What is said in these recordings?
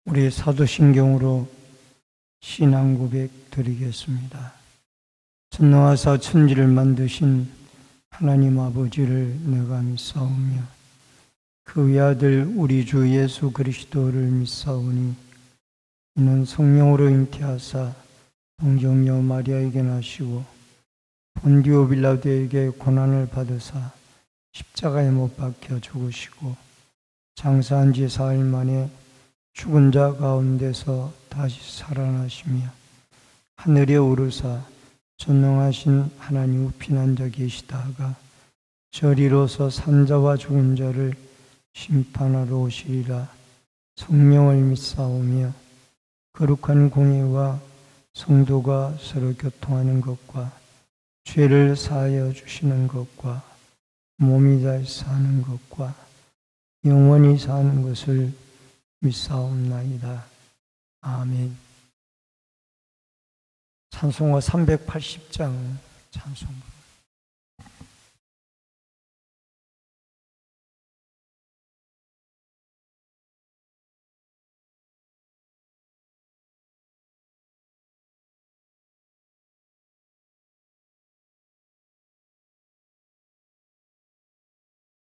우리 사도신경으로 신앙 고백 드리겠습니다. 전능하사 천지를 만드신 하나님 아버지를 내가 믿사오며 그 외아들 우리 주 예수 그리스도를 믿사오니 이는 성령으로 잉태하사 동정녀 마리아에게 나시고 본디오 빌라도에게 고난을 받으사 십자가에 못 박혀 죽으시고 장사한 지 사흘 만에 죽은 자 가운데서 다시 살아나시며 하늘에 오르사 전능하신 하나님 우편 앉아 계시다가 저리로서 산자와 죽은 자를 심판하러 오시리라. 성령을 믿사오며 거룩한 공예와 성도가 서로 교통하는 것과 죄를 사하여 주시는 것과 몸이 다시 사는 것과 영원히 사는 것을 믿사옵나이다. 아멘. 찬송가 380장 찬송.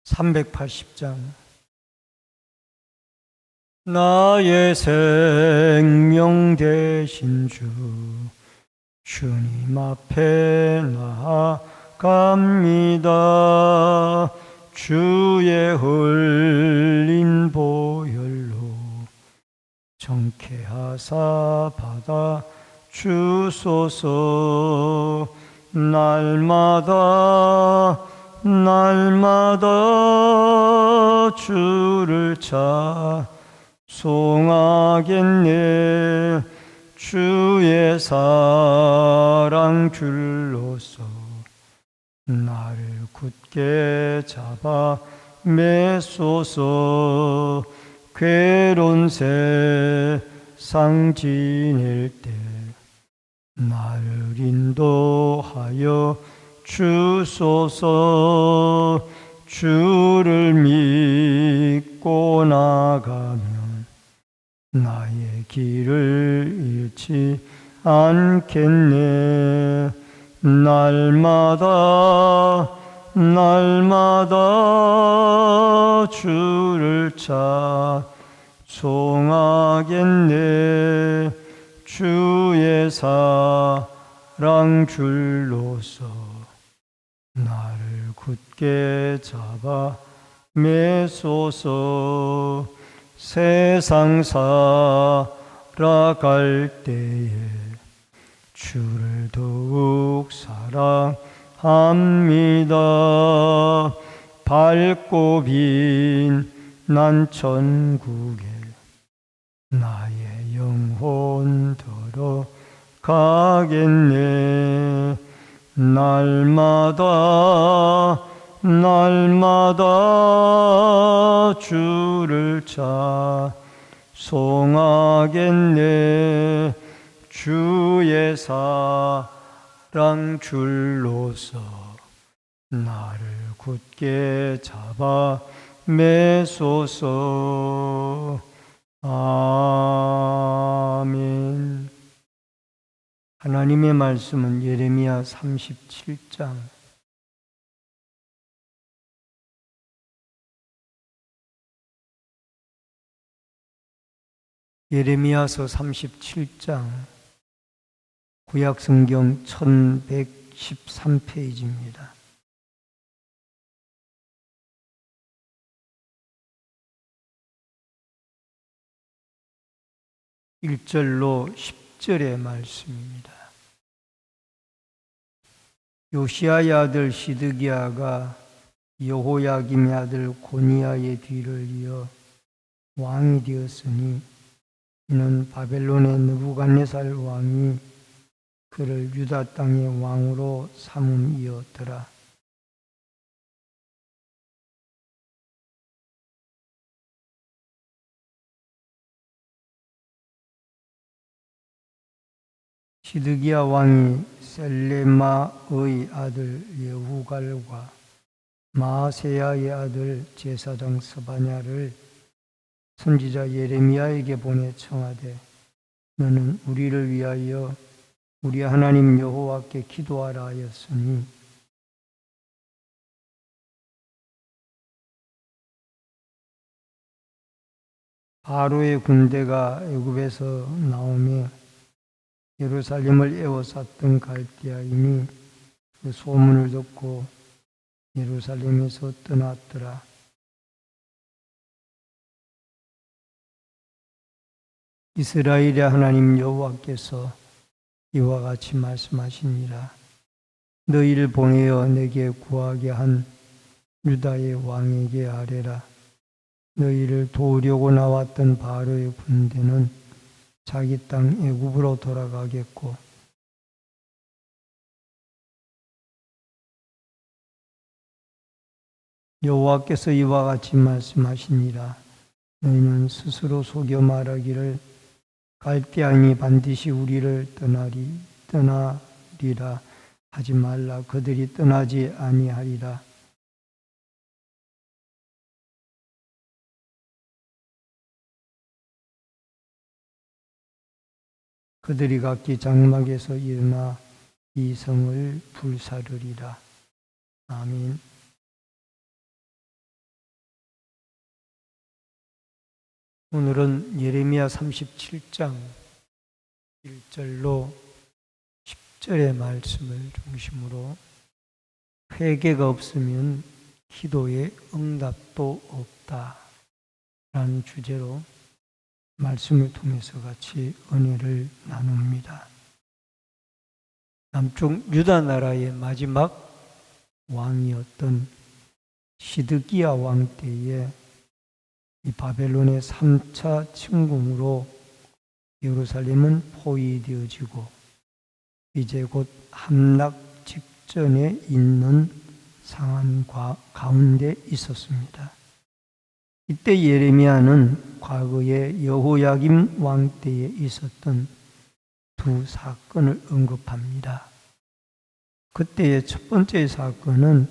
(380장) 나의 생명 되신 주 주님 앞에 나아갑니다. 주의 흘린 보혈로 정케하사 받아 주소서. 날마다 주를 찬송하겠네. 주의 사랑 줄로서 나를 굳게 잡아 매소서. 괴로운 세상 지낼 때 나를 인도하여 주소서. 주를 믿고 나가면 나의 길을 잃지 않겠네. 날마다 주를 찬송하겠네. 주의 사랑 줄로서 나를 굳게 잡아 매소서. 세상 살아갈 때에 주를 더욱 사랑합니다. 밝고 빛난 천국에 나의 영혼 들어가겠네. 날마다 주를 찬송하겠네. 주의 사랑 줄로서 나를 굳게 잡아 매소서. 아멘. 하나님의 말씀은 예레미야 37장 예레미야서 37장 구약성경 1113페이지입니다. (1절로) (10절의) 말씀입니다. 요시야의 아들 시드기야가 여호야김의 아들 고니야의 뒤를 이어 왕이 되었으니 이는 바벨론의 느부갓네살 왕이 그를 유다 땅의 왕으로 삼음이었더라. 시드기야 왕이 셀레마의 아들 여후갈과 마아세야의 아들 제사장 스바냐를 선지자 예레미야에게 보내 청하되 너는 우리를 위하여 우리 하나님 여호와께 기도하라 하였으니 바로의 군대가 애굽에서 나오며 예루살렘을 에워쌌던 갈대아인이 그 소문을 듣고 예루살렘에서 떠났더라. 이스라엘의 하나님 여호와께서 이와 같이 말씀하시니라. 너희를 보내어 내게 구하게 한 유다의 왕에게 아뢰라. 너희를 도우려고 나왔던 바로의 군대는 자기 땅 애굽으로 돌아가겠고 여호와께서 이와 같이 말씀하시니라. 너희는 스스로 속여 말하기를 갈대아인이 반드시 우리를 떠나리라 하지 말라. 그들이 떠나지 아니하리라. 그들이 각기 장막에서 일어나 이 성을 불사르리라. 아멘. 오늘은 예레미야 37장 1절로 10절의 말씀을 중심으로 회개가 없으면 기도의 응답도 없다 라는 주제로 말씀을 통해서 같이 은혜를 나눕니다. 남쪽 유다 나라의 마지막 왕이었던 시드기야 왕 때에 이 바벨론의 3차 침공으로 예루살렘은 포위되어지고 이제 곧 함락 직전에 있는 상황 가운데 있었습니다. 이때 예레미야는 과거에 여호야김 왕 때에 있었던 두 사건을 언급합니다. 그때의 첫 번째 사건은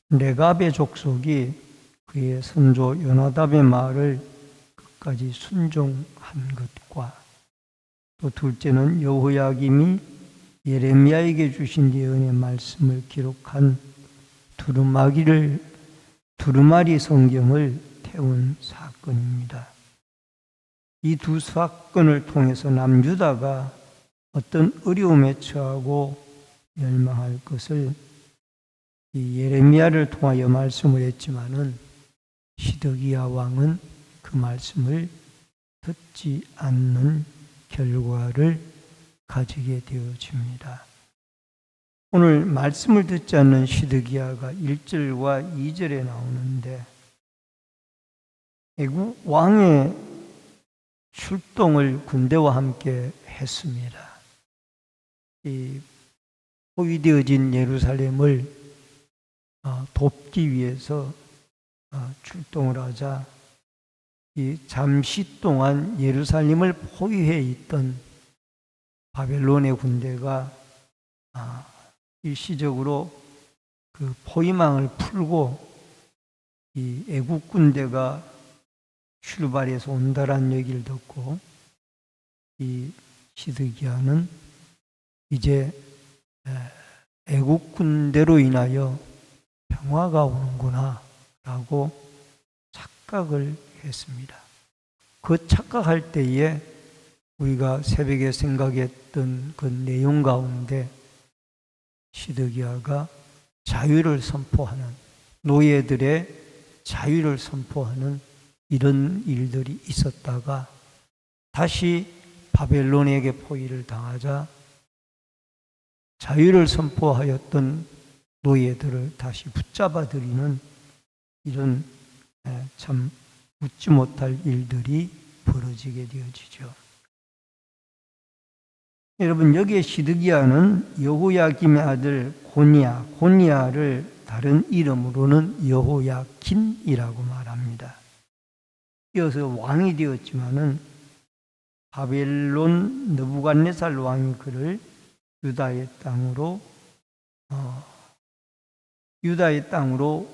레갑의 족속이 그의 선조 요나답의 말을 끝까지 순종한 것과 또 둘째는 여호야김이 예레미야에게 주신 예언의 말씀을 기록한 두루마리 성경을 태운 사건입니다. 이 두 사건을 통해서 남유다가 어떤 어려움에 처하고 멸망할 것을 이 예레미야를 통하여 말씀을 했지만은 시드기야 왕은 그 말씀을 듣지 않는 결과를 가지게 되어집니다. 오늘 말씀을 듣지 않는 시드기야가 1절과 2절에 나오는데 애굽 왕의 출동을 군대와 함께 했습니다. 이 포위되어진 예루살렘을 돕기 위해서 출동을 하자 이 잠시 동안 예루살렘을 포위해 있던 바벨론의 군대가 일시적으로 그 포위망을 풀고 이 애국 군대가 출발해서 온다란 얘기를 듣고 이 시드기야는 이제 애국 군대로 인하여 평화가 오는구나 라고 착각을 했습니다. 그 착각할 때에 우리가 새벽에 생각했던 그 내용 가운데 시드기야가 자유를 선포하는, 노예들의 자유를 선포하는 이런 일들이 있었다가 다시 바벨론에게 포위를 당하자 자유를 선포하였던 노예들을 다시 붙잡아들이는 이런 참 웃지 못할 일들이 벌어지게 되어지죠. 여러분, 여기에 시드기야는 여호야김의 아들 고니야를 다른 이름으로는 여호야긴이라고 말합니다. 이어서 왕이 되었지만은 바벨론 느부갓네살 왕이 그를 유다의 땅으로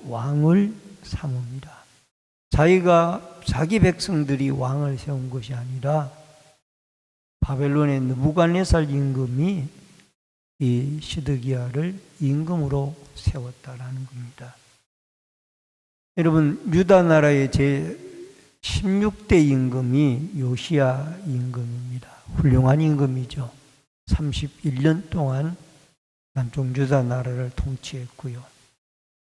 왕을 삼습니다. 자기가 자기 백성들이 왕을 세운 것이 아니라 바벨론의 느부갓네살 임금이 이 시드기야를 임금으로 세웠다라는 겁니다. 여러분, 유다 나라의 제 16대 임금이 요시야 임금입니다. 훌륭한 임금이죠. 31년 동안 남쪽 유다 나라를 통치했고요.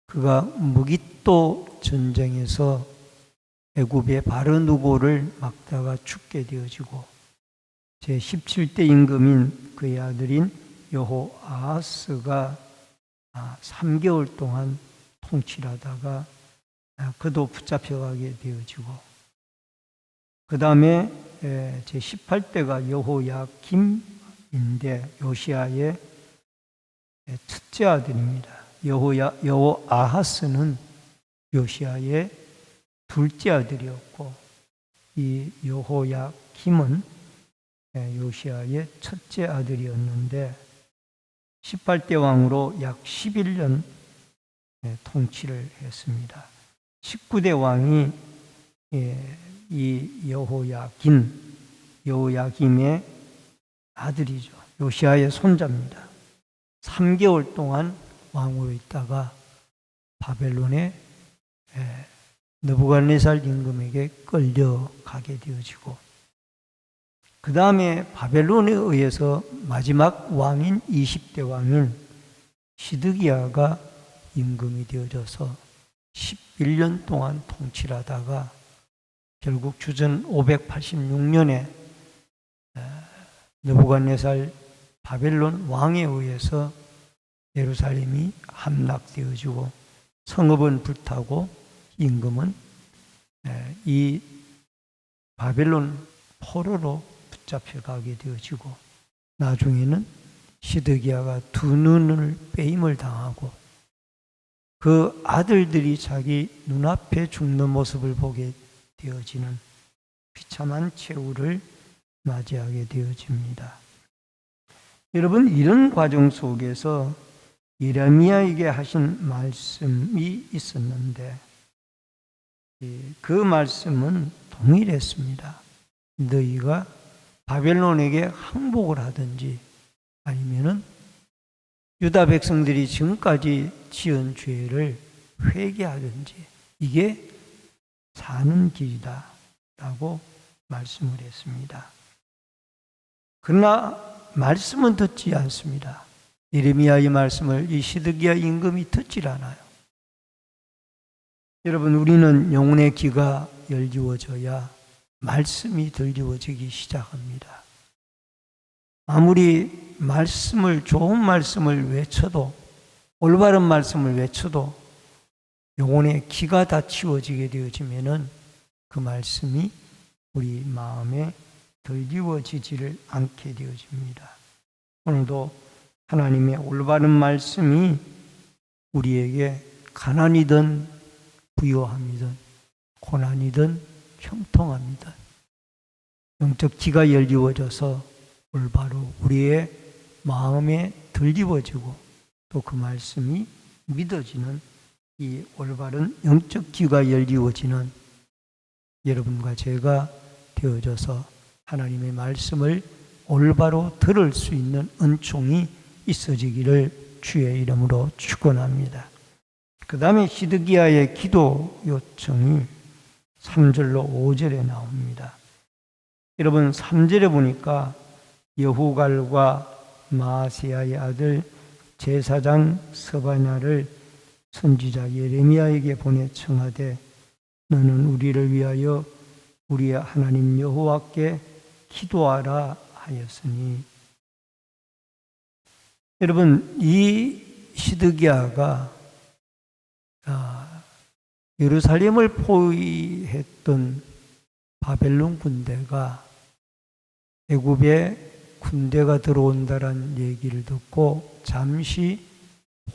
그가 무기또 전쟁에서 애굽의 바르누고를 막다가 죽게 되어지고 제 17대 임금인 그의 아들인 여호아하스가 3개월 동안 통치를 하다가 그도 붙잡혀가게 되어지고, 그 다음에 제 18대가 여호야김인데 요시야의 첫째 아들입니다. 여호아하스는 요시야의 둘째 아들이었고, 이 여호야김은 요시야의 첫째 아들이었는데 18대 왕으로 약 11년 통치를 했습니다. 19대 왕이 이 여호야김의 아들이죠. 요시야의 손자입니다. 3개월 동안 왕으로 있다가 바벨론의 느부갓네살 임금에게 끌려가게 되어지고, 그 다음에 바벨론에 의해서 마지막 왕인 20대 왕인 시드기야가 임금이 되어져서 11년 동안 통치를 하다가 결국 주전 586년에 느부갓네살 바벨론 왕에 의해서 예루살렘이 함락되어지고 성읍은 불타고 임금은 이 바벨론 포로로 붙잡혀가게 되어지고, 나중에는 시드기야가 두 눈을 빼임을 당하고 그 아들들이 자기 눈앞에 죽는 모습을 보게 되어지는 비참한 최후를 맞이하게 되어집니다. 여러분, 이런 과정 속에서 예레미야에게 하신 말씀이 있었는데 그 말씀은 동일했습니다. 너희가 바벨론에게 항복을 하든지 아니면은 유다 백성들이 지금까지 지은 죄를 회개하든지 이게 사는 길이다 라고 말씀을 했습니다. 그러나 말씀은 듣지 않습니다. 예레미야의 말씀을 이 시드기야 임금이 듣질 않아요. 여러분, 우리는 영혼의 귀가 열리워져야 말씀이 들리워지기 시작합니다. 아무리 좋은 말씀을 외쳐도, 올바른 말씀을 외쳐도 영혼의 귀가 닫히워지게 되어지면은 그 말씀이 우리 마음에 들리워지지를 않게 되어집니다. 오늘도 하나님의 올바른 말씀이 우리에게 가난이든 부요함이든 고난이든 형통함이든 영적 귀가 열리워져서 올바로 우리의 마음에 들리워지고 또 그 말씀이 믿어지는 이 올바른 영적 귀가 열리워지는 여러분과 제가 되어져서 하나님의 말씀을 올바로 들을 수 있는 은총이 있어지기를 주의 이름으로 축원합니다. 그 다음에 시드기야의 기도 요청이 3절로 5절에 나옵니다. 여러분, 3절에 보니까 여후갈과 마아세야의 아들 제사장 스바냐를 선지자 예레미야에게 보내 청하되 너는 우리를 위하여 우리의 하나님 여호와께 기도하라 하였으니, 여러분, 이 시드기야가 예루살렘을 포위했던 바벨론 군대가 애굽에 군대가 들어온다는 얘기를 듣고 잠시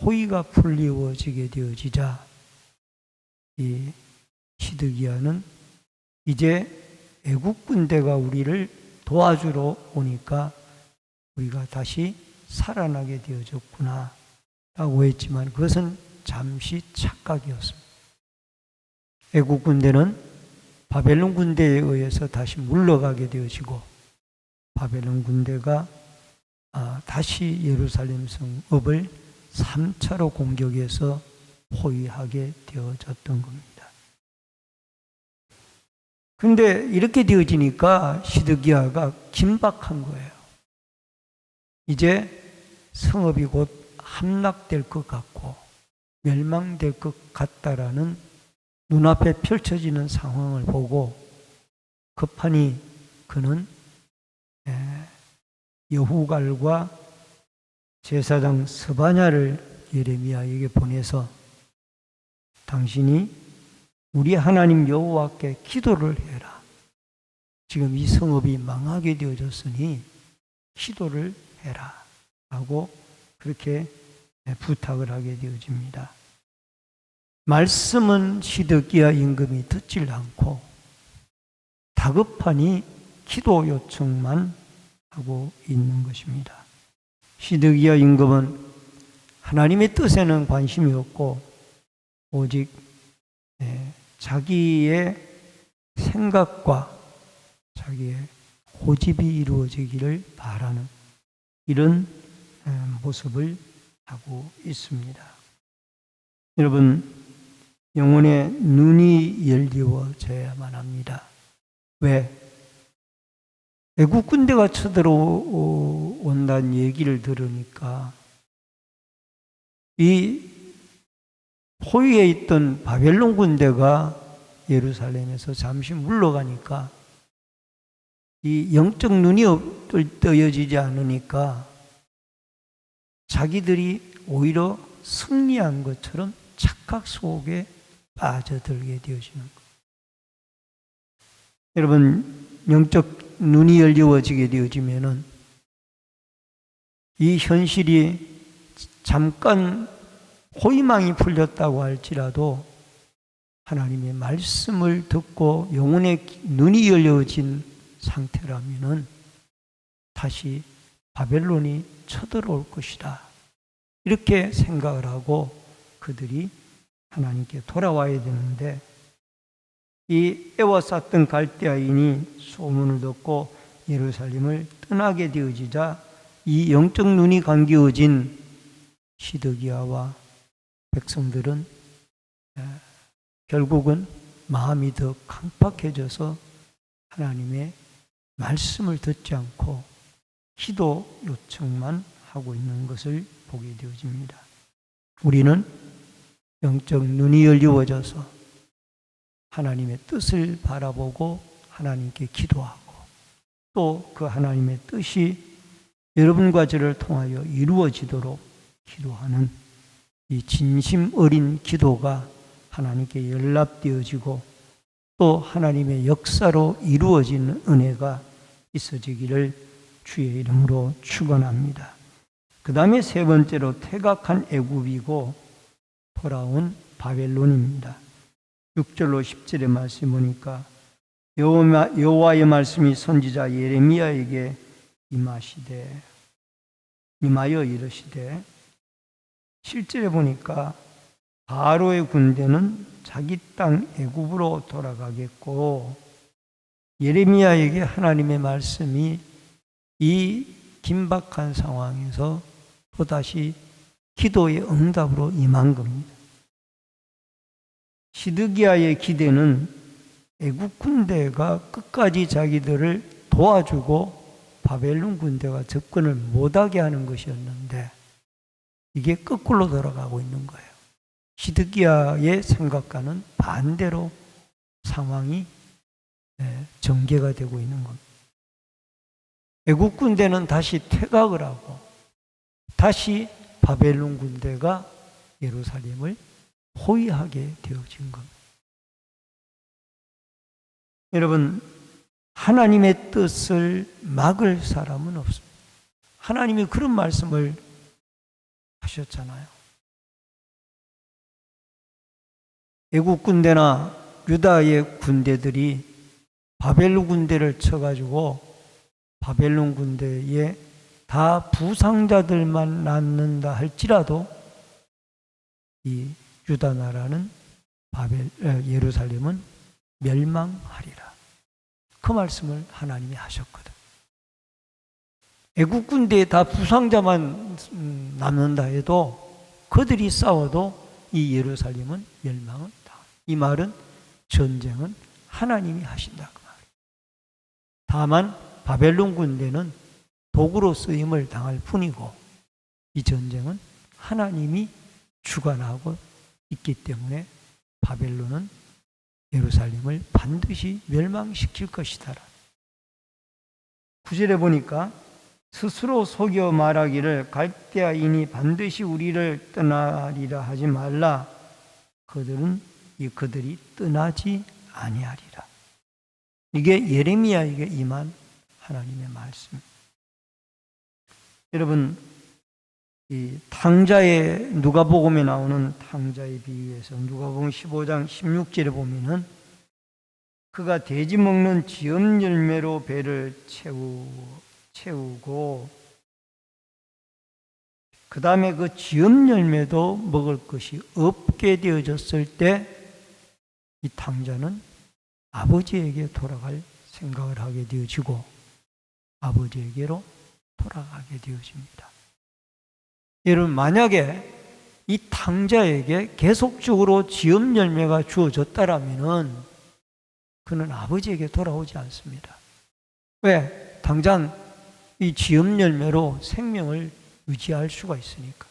호의가 풀리워지게 되어지자 이 시드기야는 이제 애국 군대가 우리를 도와주러 오니까 우리가 다시 살아나게 되어졌구나 라고 했지만 그것은 잠시 착각이었습니다. 애국 군대는 바벨론 군대에 의해서 다시 물러가게 되어지고 바벨론 군대가 다시 예루살렘 성읍을 3차로 공격해서 포위하게 되어졌던 겁니다. 그런데 이렇게 되어지니까 시드기야가 긴박한 거예요. 이제 성읍이 곧 함락될 것 같고 멸망될 것 같다라는 눈앞에 펼쳐지는 상황을 보고 급하니 그는 여후갈과 제사장 스바냐를 예레미야에게 보내서 당신이 우리 하나님 여호와께 기도를 해라. 지금 이 성읍이 망하게 되어졌으니 기도를 해라. 하고 그렇게 부탁을 하게 되어집니다. 말씀은 시드기야 임금이 듣질 않고 다급하니 기도 요청만 하고 있는 것입니다. 시드기야 임금은 하나님의 뜻에는 관심이 없고 오직 자기의 생각과 자기의 고집이 이루어지기를 바라는 이런 모습을 하고 있습니다. 여러분, 영혼의 눈이 열리워져야만 합니다. 왜? 애국 군대가 쳐들어온다는 얘기를 들으니까 이 포위에 있던 바벨론 군대가 예루살렘에서 잠시 물러가니까 이 영적 눈이 떠여지지 않으니까 자기들이 오히려 승리한 것처럼 착각 속에 빠져들게 되어지는 것. 여러분, 영적 눈이 열려지게 되어지면은 이 현실이 잠깐 호위망이 풀렸다고 할지라도 하나님의 말씀을 듣고 영혼의 눈이 열려진 상태라면은 다시 바벨론이 쳐들어올 것이다. 이렇게 생각을 하고 그들이 하나님께 돌아와야 되는데 이 에워쌌던 갈대아인이 소문을 듣고 예루살렘을 떠나게 되어지자 이 영적 눈이 감겨진 시드기야와 백성들은 결국은 마음이 더 강팍해져서 하나님의 말씀을 듣지 않고 기도 요청만 하고 있는 것을 보게 되어집니다. 우리는 영적 눈이 열리워져서 하나님의 뜻을 바라보고 하나님께 기도하고 또 그 하나님의 뜻이 여러분과 저를 통하여 이루어지도록 기도하는 이 진심 어린 기도가 하나님께 연락되어지고 또 하나님의 역사로 이루어지는 은혜가 있어지기를 주의 이름으로 축원합니다. 그 다음에 세 번째로 퇴각한 애굽이고 돌아온 바벨론입니다. 6절로 10절의 말씀 보니까 여호와의 말씀이 선지자 예레미야에게 임하여 이르시되 7절에 보니까 바로의 군대는 자기 땅 애굽으로 돌아가겠고 예레미야에게 하나님의 말씀이 이 긴박한 상황에서 또다시 기도의 응답으로 임한 겁니다. 시드기야의 기대는 애국 군대가 끝까지 자기들을 도와주고 바벨론 군대가 접근을 못하게 하는 것이었는데 이게 거꾸로 돌아가고 있는 거예요. 시드기야의 생각과는 반대로 상황이 전개가 되고 있는 겁니다. 애국 군대는 다시 퇴각을 하고 다시 바벨론 군대가 예루살렘을 포위하게 되어진 겁니다. 여러분, 하나님의 뜻을 막을 사람은 없습니다. 하나님이 그런 말씀을 하셨잖아요. 애국 군대나 유다의 군대들이 바벨론 군대를 쳐가지고 바벨론 군대에 다 부상자들만 낳는다 할지라도 이 유다 나라는 예루살렘은 멸망하리라. 그 말씀을 하나님이 하셨거든. 애국 군대에 다 부상자만 남는다 해도 그들이 싸워도 이 예루살렘은 멸망은 다. 이 말은 전쟁은 하나님이 하신다 그 말이에요. 다만 바벨론 군대는 도구로 쓰임을 당할 뿐이고 이 전쟁은 하나님이 주관하고 있기 때문에 바벨론은 예루살렘을 반드시 멸망시킬 것이다. 9절에 보니까 스스로 속여 말하기를 갈대아인이 반드시 우리를 떠나리라 하지 말라. 그들이 떠나지 아니하리라. 이게 예레미야에게 임한 하나님의 말씀. 여러분, 이 탕자의 누가복음에 나오는 탕자의 비유에서 누가복음 15장 16절에 보면은 그가 돼지 먹는 지엄 열매로 배를 채우고 그 다음에 그 지엄 열매도 먹을 것이 없게 되어졌을 때 이 탕자는 아버지에게 돌아갈 생각을 하게 되어지고 아버지에게로 돌아가게 되어집니다. 여러분, 만약에 이 탕자에게 계속적으로 지엄 열매가 주어졌다라면은 그는 아버지에게 돌아오지 않습니다. 왜? 당장 이 지엄 열매로 생명을 유지할 수가 있으니까.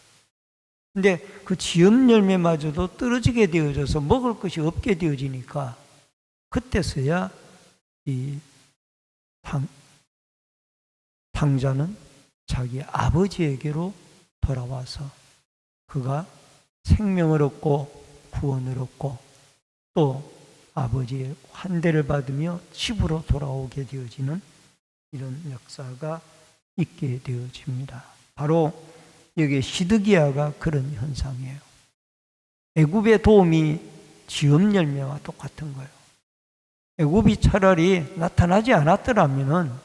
근데 그 지엄 열매마저도 떨어지게 되어져서 먹을 것이 없게 되어지니까 그때서야 이 탕자는 자기 아버지에게로 돌아와서 그가 생명을 얻고 구원을 얻고 또 아버지의 환대를 받으며 집으로 돌아오게 되어지는 이런 역사가 있게 되어집니다. 바로 여기 시드기야가 그런 현상이에요. 애굽의 도움이 지엄 열매와 똑같은 거예요. 애굽이 차라리 나타나지 않았더라면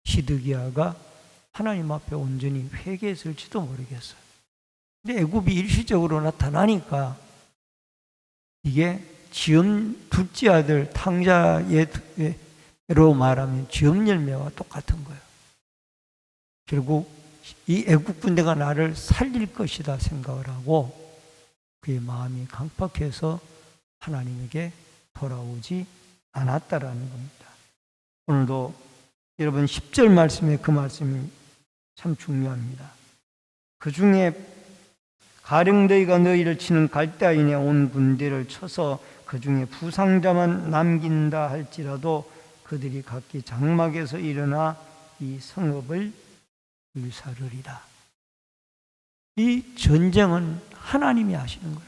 시드기야가 하나님 앞에 온전히 회개했을지도 모르겠어요. 근데 애굽이 일시적으로 나타나니까 이게 지엄 둘째 아들 탕자로 말하면 지엄 열매와 똑같은 거예요. 결국 이 애국 군대가 나를 살릴 것이다 생각을 하고 그의 마음이 강팍해서 하나님에게 돌아오지 않았다라는 겁니다. 오늘도 여러분 10절 말씀에 그 말씀이 참 중요합니다. 그 중에 가령 너희가 너희를 치는 갈대아인의 온 군대를 쳐서 그 중에 부상자만 남긴다 할지라도 그들이 각기 장막에서 일어나 이 성읍을 불사르리라. 이 전쟁은 하나님이 하시는 거야.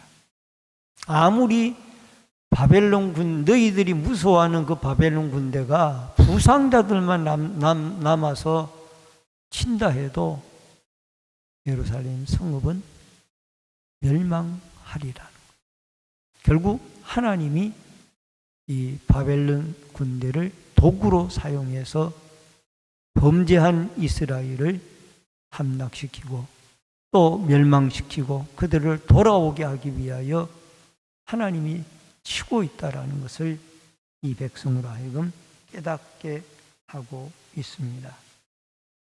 아무리 바벨론 너희들이 무서워하는 그 바벨론 군대가 부상자들만 남아서 친다 해도 예루살렘 성읍은 멸망하리라는 거예요. 결국 하나님이 이 바벨론 군대를 도구로 사용해서 범죄한 이스라엘을 함락시키고 또 멸망시키고 그들을 돌아오게 하기 위하여 하나님이 치고 있다라는 것을 이 백성으로 하여금 깨닫게 하고 있습니다.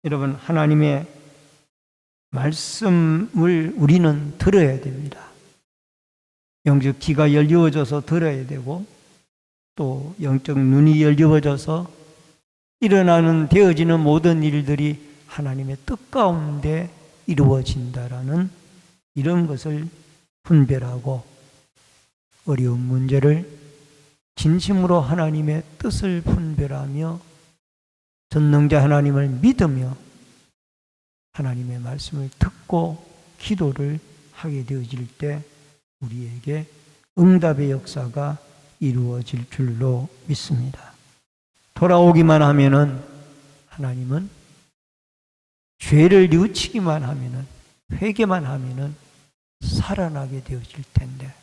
여러분, 하나님의 말씀을 우리는 들어야 됩니다. 영적 귀가 열려져서 들어야 되고 또 영적 눈이 열려져서 일어나는 되어지는 모든 일들이 하나님의 뜻 가운데 이루어진다라는 이런 것을 분별하고 어려운 문제를 진심으로 하나님의 뜻을 분별하며 전능자 하나님을 믿으며 하나님의 말씀을 듣고 기도를 하게 되어질 때 우리에게 응답의 역사가 이루어질 줄로 믿습니다. 돌아오기만 하면은 하나님은 죄를 뉘우치기만 하면은 회개만 하면은 살아나게 되어질 텐데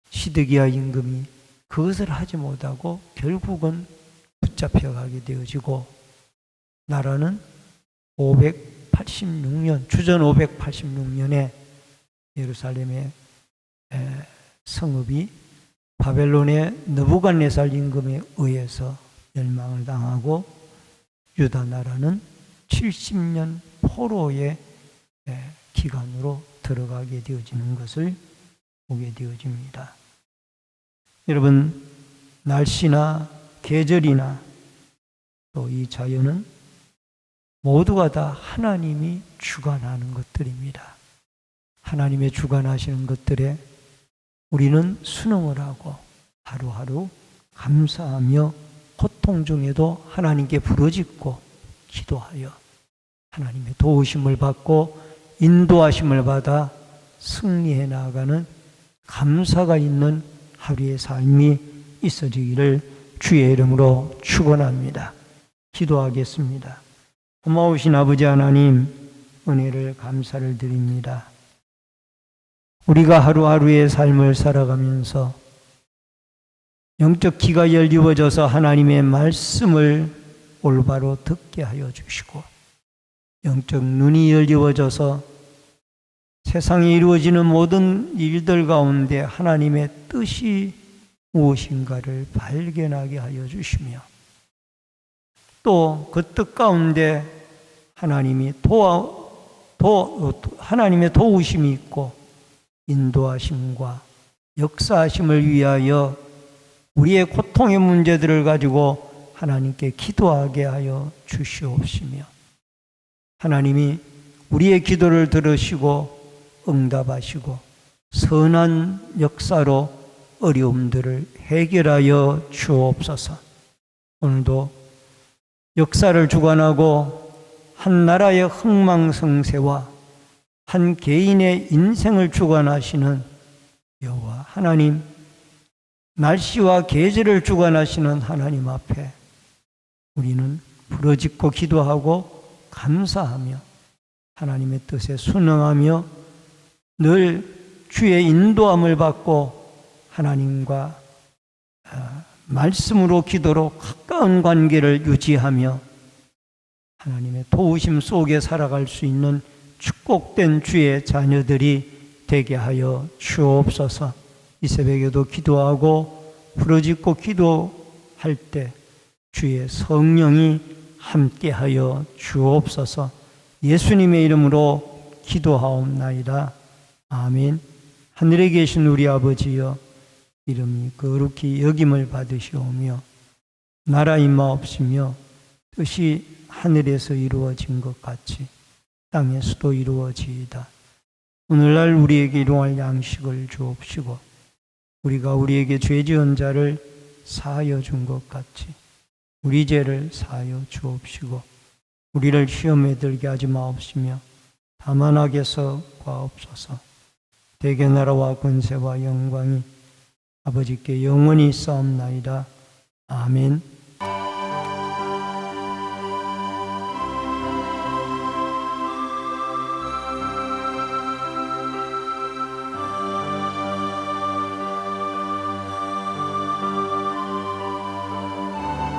시드기야 임금이 그것을 하지 못하고 결국은 붙잡혀가게 되어지고 나라는 586년 주전 586년에 예루살렘의 성읍이 바벨론의 느부갓네살 임금에 의해서 멸망을 당하고 유다 나라는 70년 포로의 기간으로 들어가게 되어지는 것을 보게 되어집니다. 여러분, 날씨나 계절이나 또 이 자연은 모두가 다 하나님이 주관하는 것들입니다. 하나님의 주관하시는 것들에 우리는 순응을 하고 하루하루 감사하며 고통 중에도 하나님께 부르짖고 기도하여 하나님의 도우심을 받고 인도하심을 받아 승리해 나아가는 감사가 있는 하루의 삶이 있어지기를 주의 이름으로 축원합니다. 기도하겠습니다. 고마우신 아버지 하나님, 은혜를 감사를 드립니다. 우리가 하루하루의 삶을 살아가면서 영적 귀가 열리워져서 하나님의 말씀을 올바로 듣게 하여 주시고, 영적 눈이 열리워져서 세상에 이루어지는 모든 일들 가운데 하나님의 뜻이 무엇인가를 발견하게 하여 주시며, 또 그 뜻 가운데 하나님의 도우심이 있고 인도하심과 역사하심을 위하여 우리의 고통의 문제들을 가지고 하나님께 기도하게 하여 주시옵시며, 하나님이 우리의 기도를 들으시고 응답하시고 선한 역사로 어려움들을 해결하여 주옵소서. 오늘도 역사를 주관하고 한 나라의 흥망성쇠와 한 개인의 인생을 주관하시는 여호와 하나님, 날씨와 계절을 주관하시는 하나님 앞에 우리는 부르짖고 기도하고 감사하며 하나님의 뜻에 순응하며 늘 주의 인도함을 받고 하나님과 말씀으로 기도로 가까운 관계를 유지하며 하나님의 도우심 속에 살아갈 수 있는 축복된 주의 자녀들이 되게 하여 주옵소서. 이 새벽에도 기도하고 부르짖고 기도할 때 주의 성령이 함께하여 주옵소서. 예수님의 이름으로 기도하옵나이다. 아멘. 하늘에 계신 우리 아버지여, 이름이 거룩히 여김을 받으시오며 나라 임하옵시며 뜻이 하늘에서 이루어진 것 같이 땅에서도 이루어지이다. 오늘날 우리에게 일용할 양식을 주옵시고 우리가 우리에게 죄 지은 자를 사하여 준 것 같이 우리 죄를 사하여 주옵시고 우리를 시험에 들게 하지 마옵시며 다만 악에서 구하옵소서. 대개 나라와 권세와 영광이 아버지께 영원히 싸움나이다. 아멘.